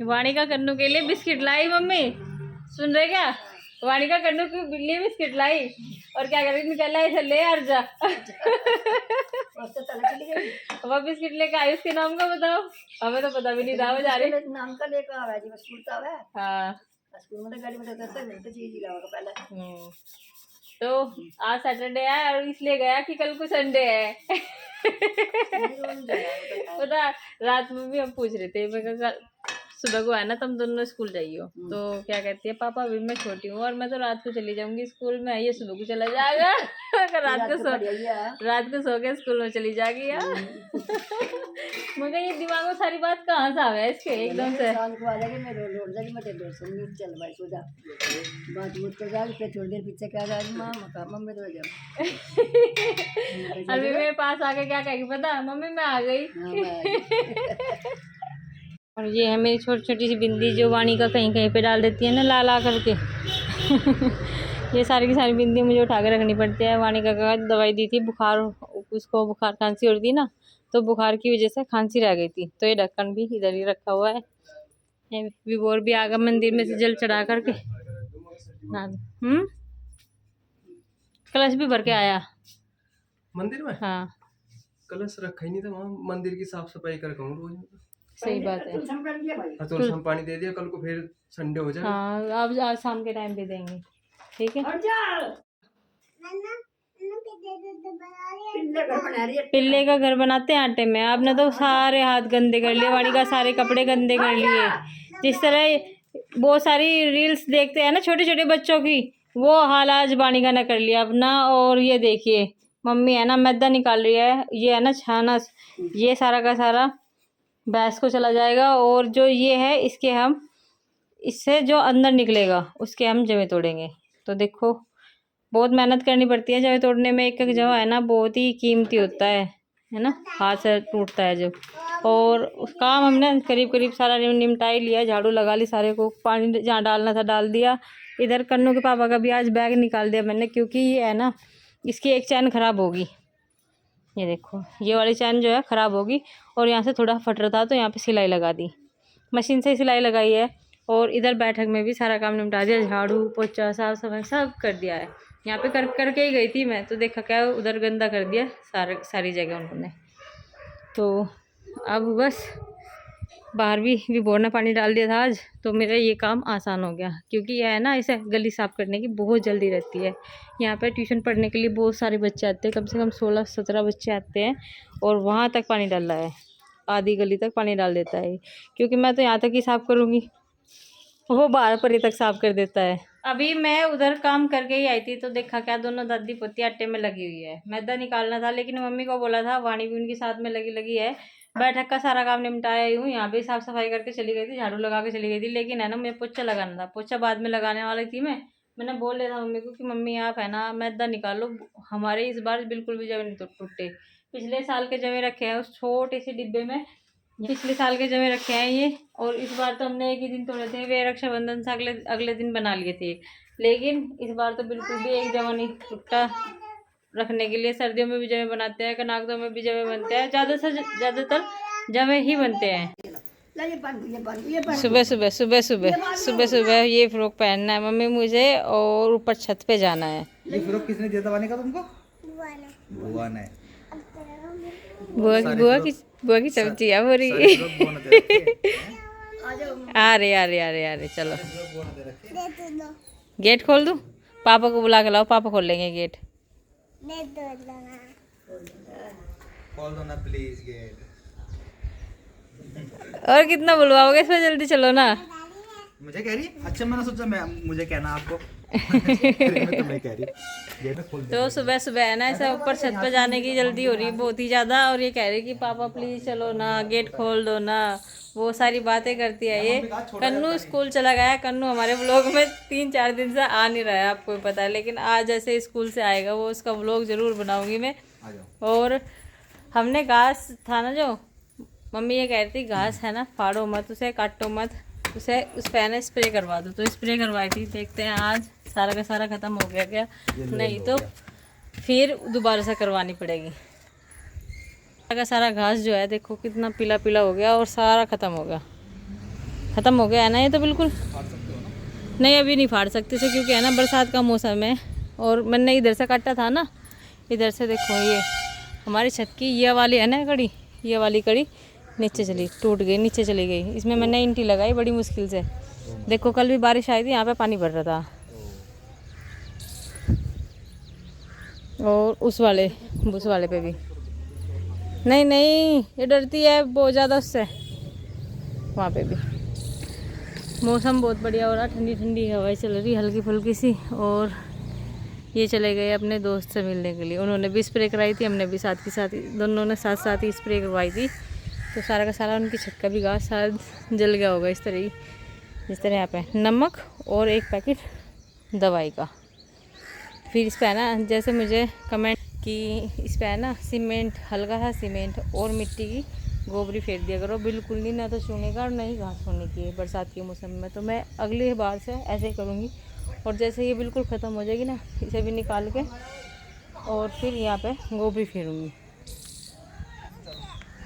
वाणिका कन्नू के लिए बिस्किट लाई मम्मी, सुन रहे क्या? वाणिका कन्नू के लिए बिस्किट लाई और क्या कर रही निकल आई ले यार जा। वो बिस्किट लेके आई, उसके नाम का बताओ, हमें तो पता भी नहीं था। वो जा रही नाम का लेकर आवा जी स्कूल का है। हाँ स्कूल में गाड़ी में करते हैं तो चीज ही लाओगे पहले। तो आज सैटरडे है और इसलिए गया कि कल को संडे है। पता रात में भी हम पूछ रहे थे, मैं कहा सुबह को है ना तुम दोनों स्कूल जाइयो, तो क्या कहती है पापा अभी मैं छोटी हूँ और मैं तो रात को चली जाऊंगी स्कूल में, ये सुबह को चला जाएगा। रात को सो के स्कूल में चली जाएगी यार। मगर ये दिमाग में सारी बात कहाँ से आ गया इसके एकदम से। अभी मेरे पास आके क्या कहेगी पता, मम्मी मैं आ गई। और ये है मेरी छोटी छोटी सी बिंदी जो वाणिका कहीं कहीं पे डाल देती है ना ला ला करके। ये सारी की सारी बिंदी मुझे उठा के रखनी पड़ती है। वाणिका का दवाई दी थी बुखार, उसको बुखार खांसी हो रही थी ना, तो बुखार की वजह से खांसी रह गई थी, तो ये ढक्कन भी इधर ही रखा हुआ है। विभोर भी आगा मंदिर में से जल चढ़ा करके। कलश भी भर के आया मंदिर में। हाँ कलश रखा ही नहीं था वहाँ, मंदिर की साफ सफाई कर कहूँ रोज। सही बात है। तुलसी पानी दे दिया, कल को फिर संडे हो जाए। हाँ अब आज शाम के टाइम पे देंगे, ठीक है। पिल्ले का घर बनाते हैं आटे में। आपने तो सारे हाथ गंदे कर लिए, वाणिका सारे कपड़े गंदे कर लिए। जिस तरह बहुत सारी रील्स देखते हैं ना छोटे छोटे बच्चों की, वो हाल आज वाणिका ने कर लिया अपना। और ये देखिए मम्मी है ना मैदा निकाल रही है, ये है ना छाना, ये सारा का सारा भैंस को चला जाएगा। और जो ये है इसके हम इससे जो अंदर निकलेगा उसके हम जवे तोड़ेंगे। तो देखो बहुत मेहनत करनी पड़ती है जवे तोड़ने में। एक एक जवा है ना बहुत ही कीमती होता है ना, हाथ से टूटता है जो। और उस काम हमने करीब करीब सारा निपटा ही लिया, झाड़ू लगा ली, सारे को पानी जहाँ डालना था डाल दिया। इधर कन्नू के पापा का भी आज बैग निकाल दिया मैंने, क्योंकि ये है ना इसकी एक चैन ख़राब होगी। ये देखो ये वाली चैन जो है ख़राब होगी, और यहाँ से थोड़ा फट रहा था तो यहाँ पे सिलाई लगा दी, मशीन से सिलाई लगाई है। और इधर बैठक में भी सारा काम निपटा दिया, झाड़ू पोछा साफ सफाई सब कर दिया है। यहाँ पे करके ही गई थी मैं, तो देखा क्या उधर गंदा कर दिया सारी जगह उन्होंने। तो अब बस बाहर भी बोरना पानी डाल दिया था आज, तो मेरा ये काम आसान हो गया। क्योंकि यह है ना इसे गली साफ़ करने की बहुत जल्दी रहती है। यहाँ पे ट्यूशन पढ़ने के लिए बहुत सारे बच्चे आते हैं, कम से कम 16-17 बच्चे आते हैं, और वहाँ तक पानी डाल रहा है, आधी गली तक पानी डाल देता है। क्योंकि मैं तो यहाँ तक ही साफ़ करूँगी, वो बाहर पर ही तक साफ़ कर देता है। अभी मैं उधर काम करके ही आई थी, तो देखा क्या दोनों दादी पोती आटे में लगी हुई है। मैदा निकालना था, लेकिन मम्मी को बोला था, वाणी भी उनके साथ में लगी है। बैठक का सारा काम निपटाया हूँ, यहाँ पे साफ़ सफाई करके चली गई थी, झाड़ू लगा के चली गई थी। लेकिन है ना मैं पोछा लगाना था, पोछा बाद में लगाने वाली थी मैंने बोल दिया था मम्मी को कि मम्मी आप है ना मैदा निकालो, हमारे इस बार बिल्कुल भी जवे नहीं टूटे। पिछले साल के जवे रखे हैं उस छोटे से डिब्बे में, पिछले साल के जमे रखे हैं ये। और इस बार तो हमने एक ही दिन तोड़े थे, वे रक्षाबंधन से अगले दिन बना लिए थे। लेकिन इस बार तो बिल्कुल भी एक जमा नहीं टूटा। रखने के लिए सर्दियों में भी जमे बनाते हैं, कनाकदों में भी जमे बनते हैं, ज़्यादातर जमे ही बनते हैं। सुबह ये फ्रॉक पहनना है मम्मी मुझे, और ऊपर छत पे जाना है। ये फ्रॉक किसने दिया था वाणिका तुमको? बुआ ने। बुआ की सब्जी है बोरी। अरे चलो गेट खोल दूं, पापा को बुला के लाओ, पापा खोल लेंगे गेट। खोल दो ना प्लीज गेट। और कितना बुलवाओगे इसमें, जल्दी चलो ना। मुझे कह रही है? अच्छा मैंने सोचा मुझे कहना आपको। मैं कह रही तो सुबह है ना ऐसा ऊपर छत पे जाने की जल्दी हो रही है बहुत ही ज़्यादा, और ये कह रही कि पापा प्लीज़ चलो ना, गेट खोल दो ना, वो सारी बातें करती है ये। कन्नू स्कूल चला गया, कन्नू हमारे व्लॉग में 3-4 दिन से आ नहीं रहा है, आपको भी पता है। लेकिन आज जैसे स्कूल से आएगा वो उसका व्लॉग ज़रूर बनाऊँगी मैं। और हमने घास था ना जो मम्मी ये कह रही थी, घास है ना फाड़ो मत, उसे काटो मत, उसे उस पे ना स्प्रे करवा दो। तो स्प्रे करवाई थी, देखते हैं आज सारा का सारा ख़त्म हो गया क्या, नहीं तो फिर दोबारा से करवानी पड़ेगी। सारा का सारा घास जो है देखो कितना पीला पीला हो गया और सारा ख़त्म हो गया। ख़त्म हो गया है ना ये तो बिल्कुल। फाड़ सकते हो ना? नहीं अभी नहीं फाड़ सकते से, क्योंकि है ना बरसात का मौसम है। और मैंने इधर से काटा था ना, इधर से देखो ये हमारी छत की ये वाली है ना कड़ी, ये वाली कड़ी नीचे चली, टूट गई, नीचे चली गई। इसमें मैंने ईंटी लगाई बड़ी मुश्किल से। देखो कल भी बारिश आई थी, यहाँ पे पानी भर रहा था। और उस वाले पे भी नहीं नहीं, ये डरती है बहुत ज़्यादा उससे। वहाँ पे भी मौसम बहुत बढ़िया हो रहा, ठंडी ठंडी हवाएं चल रही हल्की फुल्की सी। और ये चले गए अपने दोस्त से मिलने के लिए। उन्होंने भी स्प्रे कराई थी, हमने भी साथ की साथ ही, दोनों ने साथ साथ ही स्प्रे करवाई थी। तो सारा का सारा उनकी छत का भी घास शायद जल गया होगा इस तरह ही, जिस तरह यहाँ पे नमक और एक पैकेट दवाई का। फिर इस पर है ना, जैसे मुझे कमेंट कि इस पर है ना सीमेंट, हल्का सा सीमेंट और मिट्टी की गोबरी फेर दिया करो, बिल्कुल नहीं, ना तो चूने का और ना ही घास होने की है बरसात के मौसम में। तो मैं अगली बार से ऐसे ही करूँगी। और जैसे ये बिल्कुल ख़त्म हो जाएगी ना, इसे भी निकाल के और फिर यहाँ पे गोबरी फेरूँगी।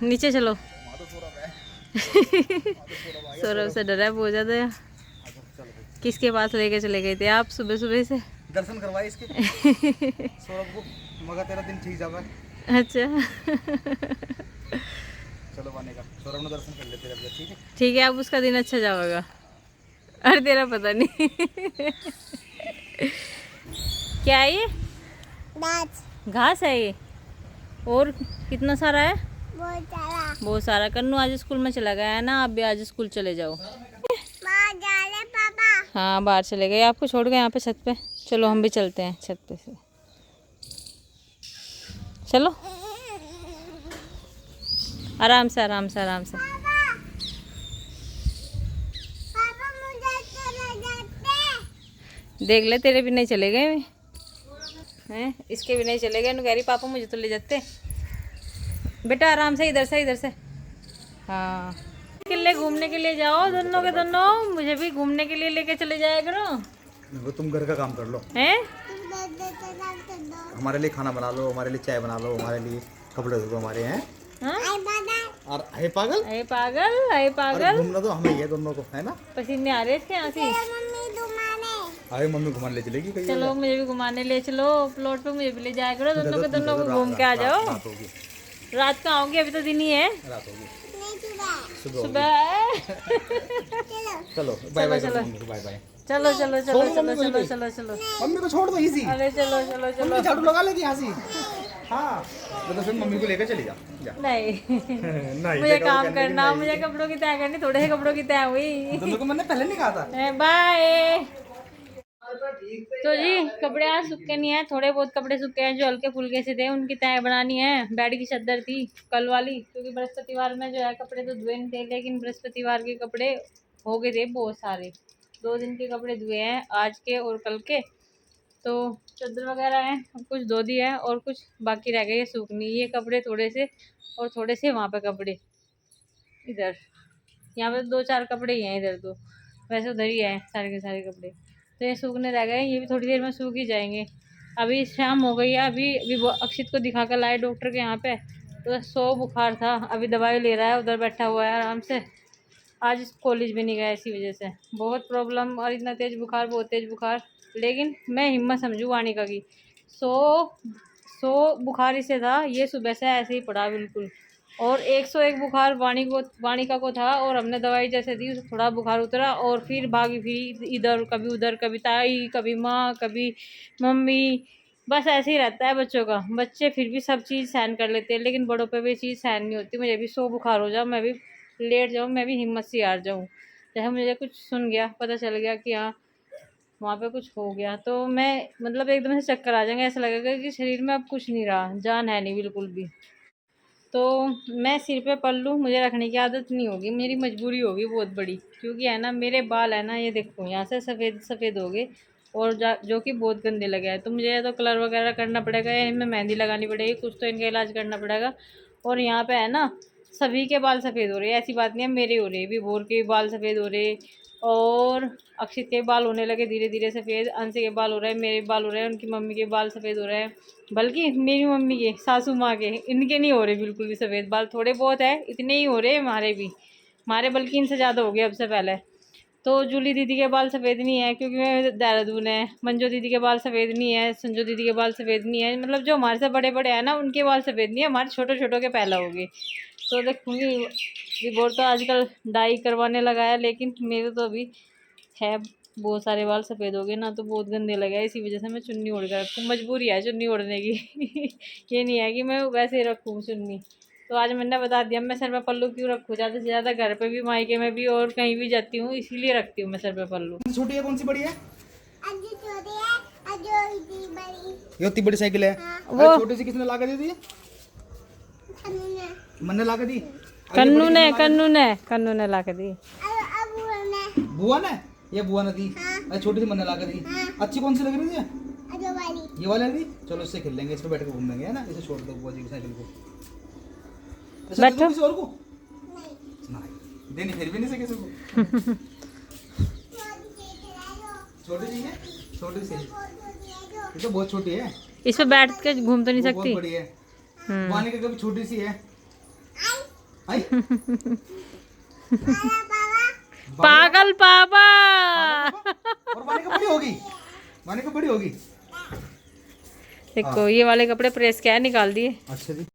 नीचे चलो। सौरभ से डरा है बहुत ज़्यादा। किसके पास लेके चले गए थे आप सुबह सुबह से? दर्शन करवाए इसके सौरभ को, मगर तेरा दिन ठीक जावा। अच्छा चलो बने का सौरभ ने दर्शन कर लेते हैं, ठीक है? ठीक है, अब उसका दिन अच्छा जाएगा। अरे तेरा पता नहीं क्या है ये? घास है ये। और कितना सारा है? बहुत सारा। कन्नू आज स्कूल में चला गया है ना, आप भी आज स्कूल चले जाओ। पापा। हाँ बाहर चले गए, आपको छोड़ गए यहाँ पे छत पे। चलो हम भी चलते हैं छत पे से। चलो आराम से आराम से आराम से। देख ले तेरे भी नहीं चले गए हैं, इसके भी नहीं चले गए। कह रही पापा मुझे तो ले जाते। बेटा आराम से, इधर से इधर से। हाँ किले घूमने के लिए जाओ दोनों के दोनों, मुझे भी घूमने के लिए लेके चले जाया करो। वो तुम घर का काम कर लो, हैं? हमारे लिए खाना बना लो, हमारे लिए चाय बना लो, हमारे लिए कपड़े धो दो हमारे हैं। हाँ? और हे पागल, अरे पागल, अरे पागल, घूमना तो हमें ही है दोनों को, है ना? पसीने आ रहे इसके यहाँ से। अरे मम्मी घुमाने ले चलेगी कहीं? चलो मुझे भी घुमाने ले चलो, प्लॉट पे मुझे भी ले जाया करो, दोनों के दोनों को घूम के आ जाओ। रात का आओगे, अभी तो दिन ही है। रात होगी, सुबह। चलो बाय बाय, चलो बाय बाय। चलो चलो चलो चलो चलो चलो चलो। मम्मी को छोड़ दो इसी। अरे चलो चलो चलो। झाड़ू लगा लेगी यहाँ से। हाँ तो फिर मम्मी को लेकर चली जा। नहीं नहीं मुझे काम करना, मुझे कपड़ों की तय करनी, थोड़े से कपड़ों की तय हुई। दोनों को मैंने पहले नहीं कहा था। बाय। तो जी कपड़े आज सूखे नहीं है, थोड़े बहुत कपड़े सूखे हैं जो हल्के फुल्के से थे, उनकी तय बनानी है। बेड की चादर थी कल वाली, क्योंकि बृहस्पतिवार में जो है कपड़े तो धुए नहीं थे, लेकिन बृहस्पतिवार के कपड़े हो गए थे बहुत सारे। 2 दिन के कपड़े धुए हैं, आज के और कल के। तो चादर वगैरह हैं, कुछ धो दी है और कुछ बाकी रह गए सूखनी। ये कपड़े थोड़े से और थोड़े से वहाँ पे कपड़े, इधर यहाँ पे 2-4 कपड़े ही हैं, इधर तो वैसे उधर ही है सारे के सारे कपड़े। तो ये सूखने रह गए, ये भी थोड़ी देर में सूख ही जाएंगे। अभी शाम हो गई है, अभी वो अक्षित को दिखा कर लाए डॉक्टर के यहाँ पे, तो 100 बुखार था, अभी दवाई ले रहा है, उधर बैठा हुआ है आराम से। आज कॉलेज भी नहीं गया इसी वजह से, बहुत प्रॉब्लम। और इतना तेज़ बुखार, बहुत तेज़ बुखार। लेकिन मैं हिम्मत समझूँ वानिका की, 100 बुखार इसे था, ये सुबह से ऐसे ही पड़ा बिल्कुल। और 101 बुखार वानिका को था, और हमने दवाई जैसे दी उसे थोड़ा बुखार उतरा, और फिर भागी फिरी इधर, कभी उधर, कभी ताई, कभी माँ, कभी मम्मी। बस ऐसे ही रहता है बच्चों का। बच्चे फिर भी सब चीज़ सहन कर लेते हैं, लेकिन बड़ों पे भी चीज़ सहन नहीं होती। मुझे भी 100 बुखार हो जाओ, मैं भी लेट जाऊँ, मैं भी हिम्मत से हार जाऊँ। जैसे मुझे कुछ सुन गया, पता चल गया कि हाँ वहाँ पे कुछ हो गया, तो मैं मतलब एकदम से चक्कर आ जाएंगे, ऐसा लगेगा कि शरीर में अब कुछ नहीं रहा, जान है नहीं बिल्कुल भी। तो मैं सिर पे पल्लू मुझे रखने की आदत नहीं होगी, मेरी मजबूरी होगी बहुत बड़ी, क्योंकि है ना मेरे बाल है ना, ये देखो यहाँ से सफ़ेद सफ़ेद हो गए, और जो कि बहुत गंदे लगे हैं। तो मुझे या तो कलर वगैरह करना पड़ेगा, या इनमें मेहंदी लगानी पड़ेगी, कुछ तो इनका इलाज करना पड़ेगा। और यहाँ पे है ना सभी के बाल सफ़ेद हो रहे हैं, ऐसी बात नहीं है मेरे हो रहे, विभोर के बाल सफ़ेद हो रहे, और अक्षित के बाल होने लगे धीरे धीरे सफ़ेद, अंशी के बाल हो रहे हैं, मेरे बाल हो रहे हैं, उनकी मम्मी के बाल सफ़ेद हो रहे हैं। बल्कि मेरी मम्मी के, सासू माँ के, इनके नहीं हो रहे बिल्कुल भी सफ़ेद बाल, थोड़े बहुत है, इतने ही हो रहे हैं हमारे भी। हमारे बल्कि इनसे ज़्यादा हो गए अब से पहले। तो जूली दीदी के बाल सफ़ेद नहीं है क्योंकि मैं देहरादून है, मंजू दीदी के बाल सफ़ेद नहीं है, संजू दीदी के बाल सफ़ेद नहीं है, मतलब जो हमारे से बड़े बड़े हैं ना उनके बाल सफ़ेद नहीं है, हमारे छोटे छोटों के पहले हो गए। तो देखूँगी, विभोर तो आजकल डाई करवाने लगा है, लेकिन मेरे तो अभी है बहुत सारे बाल सफ़ेद हो गए ना, तो बहुत गंदे लगे हैं। इसी वजह से मैं चुन्नी ओढ़ कर रखूँ, मजबूरी है चुन्नी ओढ़ने की ये नहीं है कि मैं वैसे ही रखूँ चुन्नी। तो आज मैंने बता दिया मैं सर पे पल्लू क्यों रखूँ, ज़्यादा से ज़्यादा घर पे भी, मायके में भी और कहीं भी जाती हूँ, इसीलिए रखती हूँ मैं सर पे पल्लू। कौन सी छोटी है कौन सी बड़ी है? ये उतनी बड़ी साइकिल है। वो छोटी सी किसने ला के दी थी? मन ने ला के दी? कन्नू ने ला के दी। बुआ ने? ये बुआ ने दी। अरे छोटी सी मन ने ला के दी। अच्छी कौन सी लग रही थी? ये वाली दी। चलो इससे खेल लेंगे, इस पे बैठ के घूमेंगे, है ना? इसे छोड़ दो बुआ जी की साइकिल को। बैठो किसी और को नहीं देनी, फिर भी नहीं से किसी को छोटी सी है, छोटी सी ये तो बहुत छोटी है, इस पे बैठ के घूम तो नहीं सकती। बहुत बड़ी है। वानी का कभी छोटी सी है। आई पागल पापा और वानी का बड़ी होगी, वानी का बड़ी होगी। देखो ये वाले कपड़े प्रेस क्या है, निकाल दिए। अच्छा जी।